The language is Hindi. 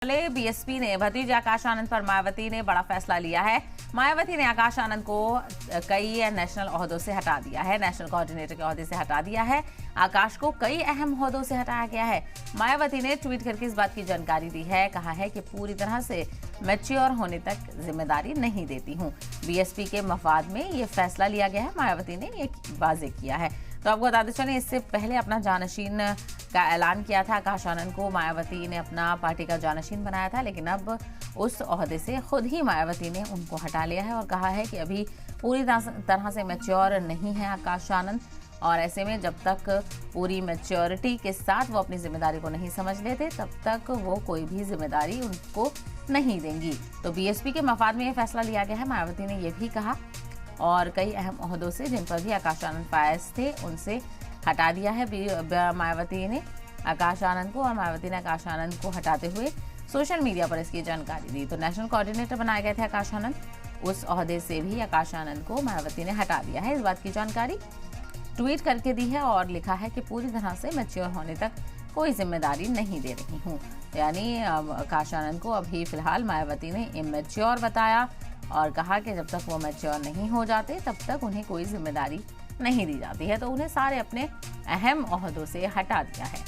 बीएसपी ने भतीजे आकाश आनंद पर मायावती ने बड़ा फैसला लिया है। मायावती ने आकाश आनंद को कई नेशनल ओहदों से हटा दिया है। नेशनल कोऑर्डिनेटर के ओहदे से हटा दिया है। आकाश को कई अहम ओहदों से हटाया गया है। मायावती ने ट्वीट करके इस बात की जानकारी दी है। कहा है कि पूरी तरह से मैच्योर होने तक जिम्मेदारी नहीं देती हूं। बीएसपी के मफाद में ये फैसला लिया गया है। मायावती ने ये वाजे किया है। तो आपको बताते चलें, इससे पहले अपना जानशीन का ऐलान किया था। आकाश आनंद को मायावती ने अपना पार्टी का जानशीन बनाया था, लेकिन अब उस ओहदे से खुद ही मायावती ने उनको हटा लिया है और कहा है कि अभी पूरी तरह से मैच्योर नहीं है आकाश आनंद, और ऐसे में जब तक पूरी मैच्योरिटी के साथ वो अपनी जिम्मेदारी को नहीं समझ लेते तब तक वो कोई भी जिम्मेदारी उनको नहीं देंगी। तो बीएसपी के मफाद में ये फैसला लिया गया है। मायावती ने यह भी कहा और कई अहम ओहदों से जिन पर भी आकाश आनंद फायज थे उनसे हटा दिया है मायावती ने आकाश आनंद को, और मायावती ने आकाश आनंद को हटाते हुए सोशल मीडिया पर इसकी जानकारी दी। तो नेशनल कोऑर्डिनेटर बनाए गए थे आकाश आनंद, उस ओहदे से भी आकाश आनंद को मायावती ने हटा दिया है। इस बात की जानकारी ट्वीट करके दी है और लिखा है कि पूरी तरह से मैच्योर होने तक कोई जिम्मेदारी नहीं दे रही हूँ। यानी आकाश आनंद को अभी फिलहाल मायावती ने इमैच्योर बताया और कहा कि जब तक वो मैच्योर नहीं हो जाते तब तक उन्हें कोई जिम्मेदारी नहीं दी जाती है। तो उन्हें सारे अपने अहम ओहदों से हटा दिया है।